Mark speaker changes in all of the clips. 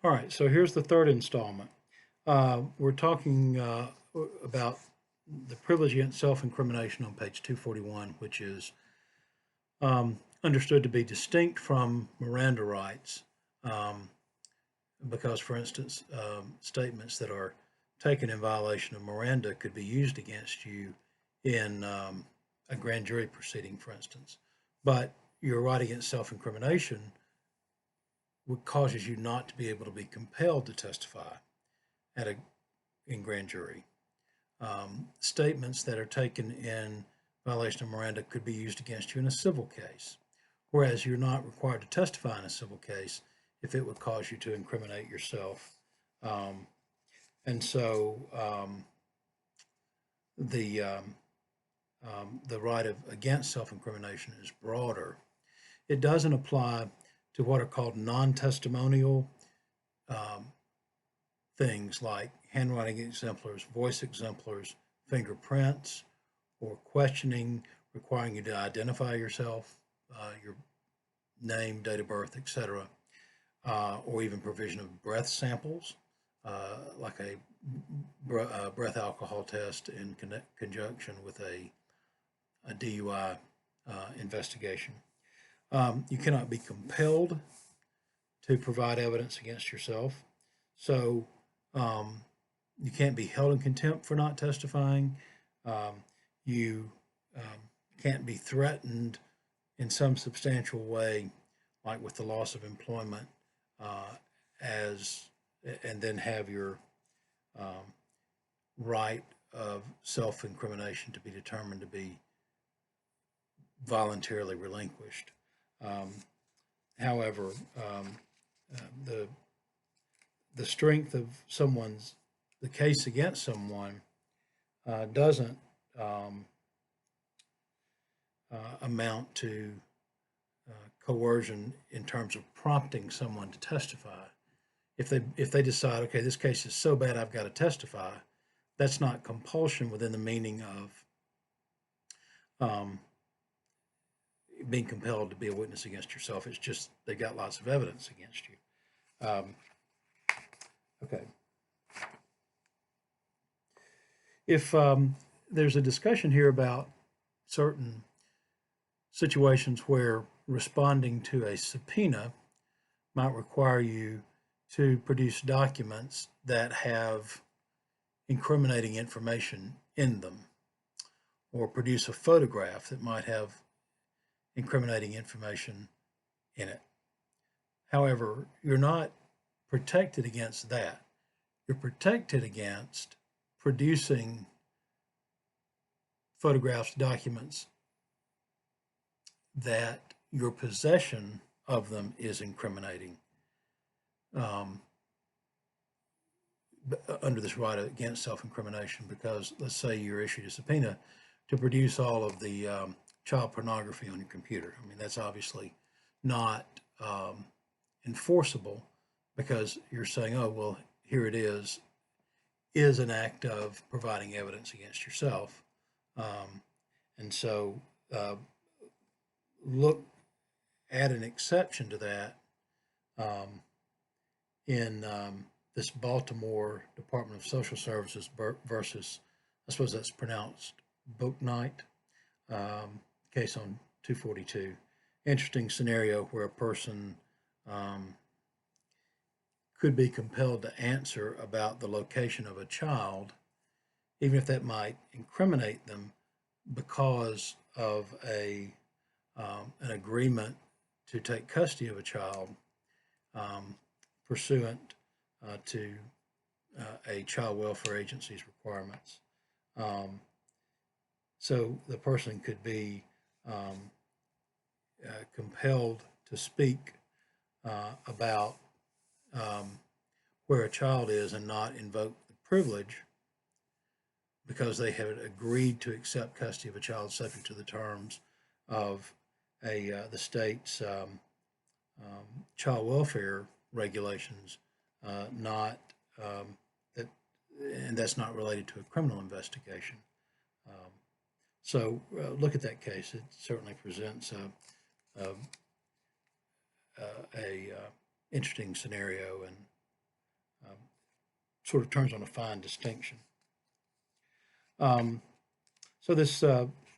Speaker 1: All right, so here's the third installment. We're talking about the privilege against self-incrimination on page 241, which is understood to be distinct from Miranda rights um, because, for instance, statements that are taken in violation of Miranda could be used against you in a grand jury proceeding, for instance. But your right against self-incrimination would causes you not to be able to be compelled to testify at a in grand jury. Statements that are taken in violation of Miranda could be used against you in a civil case, whereas you're not required to testify in a civil case if it would cause you to incriminate yourself. Um, and so the the right of against self-incrimination is broader. It doesn't apply to what are called non-testimonial um, things like handwriting exemplars, voice exemplars, fingerprints, or questioning requiring you to identify yourself, your name, date of birth, etc., or even provision of breath samples, like a breath alcohol test in conjunction with a DUI investigation. You cannot be compelled to provide evidence against yourself. So um, you can't be held in contempt for not testifying. You can't be threatened in some substantial way, like with the loss of employment, uh, as and then have your um, right of self-incrimination to be determined to be voluntarily relinquished. Um, however, um, the strength of someone's the case against someone doesn't um, amount to coercion in terms of prompting someone to testify. If they decide, okay, this case is so bad I've got to testify, that's not compulsion within the meaning of being compelled to be a witness against yourself. It's just they got lots of evidence against you. Okay. If there's a discussion here about certain situations where responding to a subpoena might require you to produce documents that have incriminating information in them, or produce a photograph that might have incriminating information in it. However, you're not protected against that. You're protected against producing photographs, documents that your possession of them is incriminating um, under this right against self-incrimination. Because let's say you're issued a subpoena to produce all of the child pornography on your computer. I mean, that's obviously not enforceable because you're saying, oh, well, here it is an act of providing evidence against yourself. Um, and so uh, look at an exception to that um, in this Baltimore Department of Social Services versus, I suppose that's pronounced Bouknight, case on 242. Interesting scenario where a person um, could be compelled to answer about the location of a child, even if that might incriminate them because of an agreement to take custody of a child um, pursuant to a child welfare agency's requirements. Um, so the person could be um, compelled to speak about um, where a child is and not invoke the privilege because they have agreed to accept custody of a child subject to the terms of the state's child welfare regulations, not that, and that's not related to a criminal investigation. Um, so look at that case. It certainly presents a interesting scenario, and sort of turns on a fine distinction. So this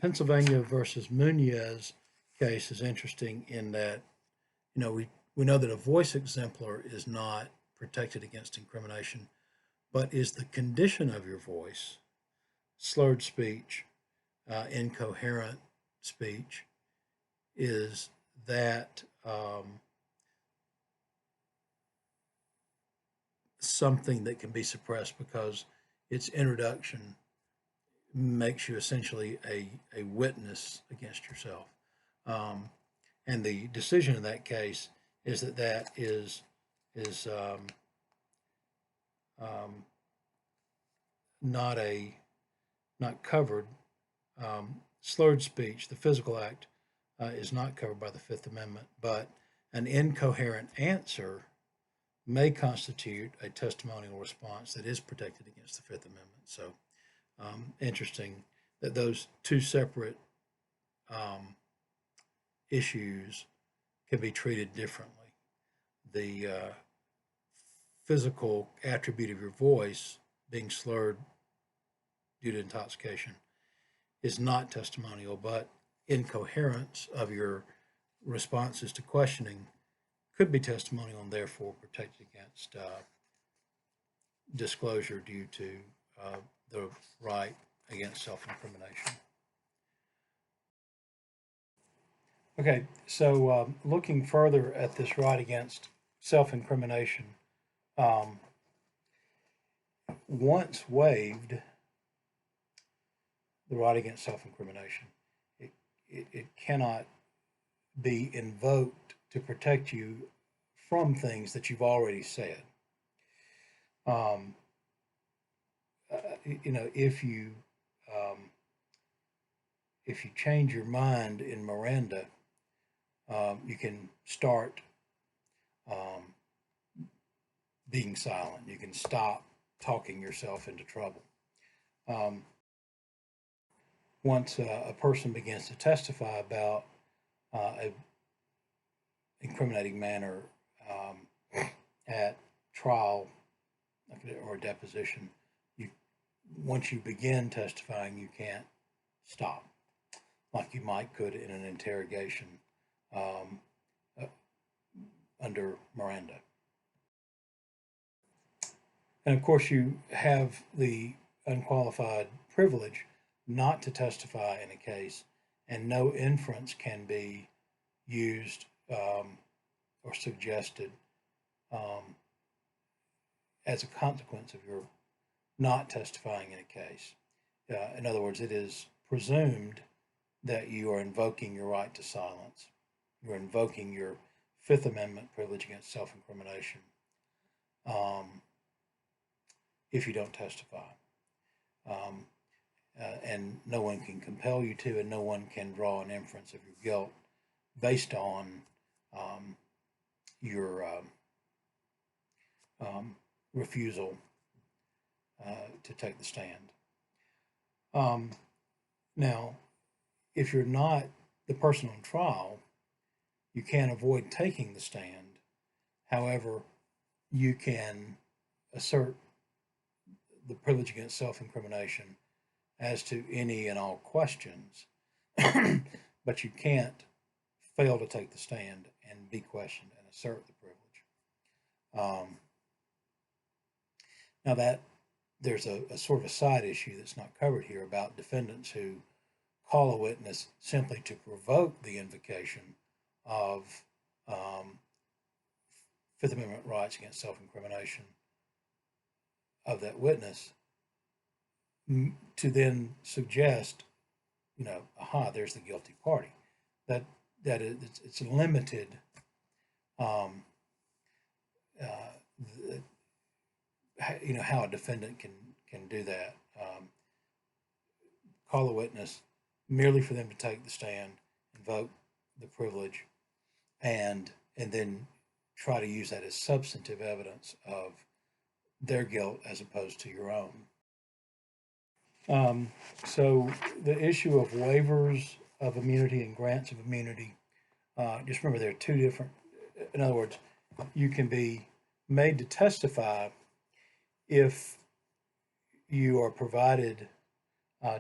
Speaker 1: Pennsylvania versus Munoz case is interesting in that, we know that a voice exemplar is not protected against incrimination, but is the condition of your voice, slurred speech, incoherent speech, is that something that can be suppressed because its introduction makes you essentially a witness against yourself. And the decision in that case is that is not covered. Slurred speech, the physical act, is not covered by the Fifth Amendment, but an incoherent answer may constitute a testimonial response that is protected against the Fifth Amendment. So interesting that those two separate issues can be treated differently. The physical attribute of your voice being slurred due to intoxication is not testimonial, but incoherence of your responses to questioning could be testimonial and therefore protected against disclosure due to the right against self-incrimination. Okay, so looking further at this right against self-incrimination, once waived, the right against self-incrimination, it cannot be invoked to protect you from things that you've already said. If you change your mind in Miranda, you can start being silent. You can stop talking yourself into trouble. Once a person begins to testify about a incriminating manner at trial or a deposition, once you begin testifying, you can't stop, like you could in an interrogation under Miranda. And of course, you have the unqualified privilege not to testify in a case, and no inference can be used or suggested as a consequence of your not testifying in a case. In other words, it is presumed that you are invoking your right to silence. You're invoking your Fifth Amendment privilege against self-incrimination if you don't testify. And no one can compel you to, and no one can draw an inference of your guilt based on your refusal to take the stand. Now, if you're not the person on trial, you can't avoid taking the stand. However, you can assert the privilege against self-incrimination as to any and all questions, but you can't fail to take the stand and be questioned and assert the privilege. Now that there's a sort of a side issue that's not covered here about defendants who call a witness simply to provoke the invocation of Fifth Amendment rights against self-incrimination of that witness, to then suggest, there's the guilty party. It's limited. How a defendant can do that. Call a witness merely for them to take the stand, invoke the privilege, and then try to use that as substantive evidence of their guilt as opposed to your own. So the issue of waivers of immunity and grants of immunity, just remember there are two different, in other words, you can be made to testify if you are provided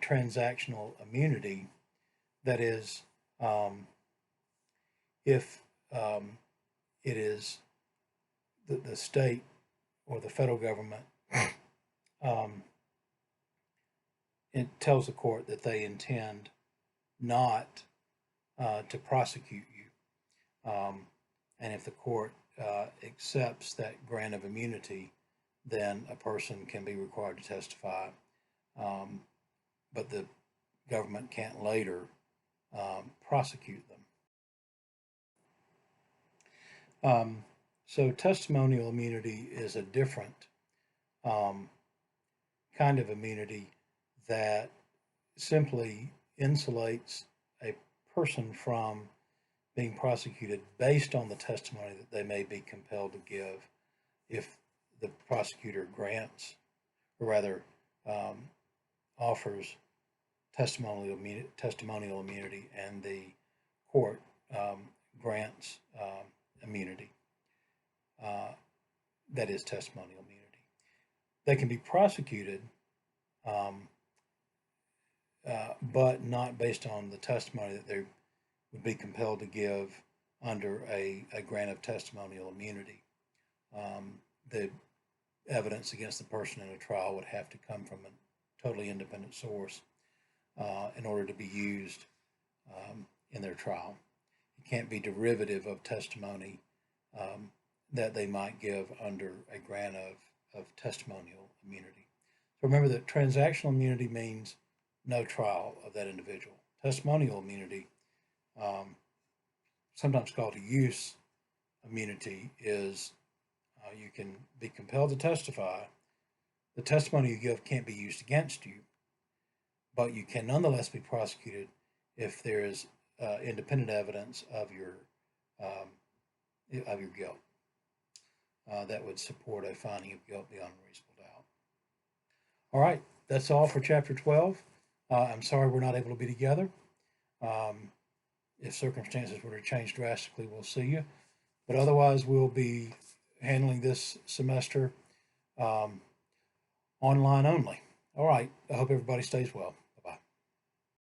Speaker 1: transactional immunity, that is, if it is the state or the federal government, it tells the court that they intend not to prosecute you. And if the court accepts that grant of immunity, then a person can be required to testify. But the government can't later prosecute them. So testimonial immunity is a different kind of immunity that simply insulates a person from being prosecuted based on the testimony that they may be compelled to give if the prosecutor grants, or rather offers testimonial immunity and the court grants immunity. That is testimonial immunity. They can be prosecuted, but not based on the testimony that they would be compelled to give under a grant of testimonial immunity. The evidence against the person in a trial would have to come from a totally independent source in order to be used in their trial. It can't be derivative of testimony that they might give under a grant of testimonial immunity. So remember that transactional immunity means no trial of that individual. Testimonial immunity, sometimes called use immunity, is you can be compelled to testify. The testimony you give can't be used against you, but you can nonetheless be prosecuted if there is independent evidence of your guilt that would support a finding of guilt beyond a reasonable doubt. All right, that's all for Chapter 12. I'm sorry we're not able to be together. If circumstances were to change drastically, we'll see you. But otherwise, we'll be handling this semester online only. All right, I hope everybody stays well.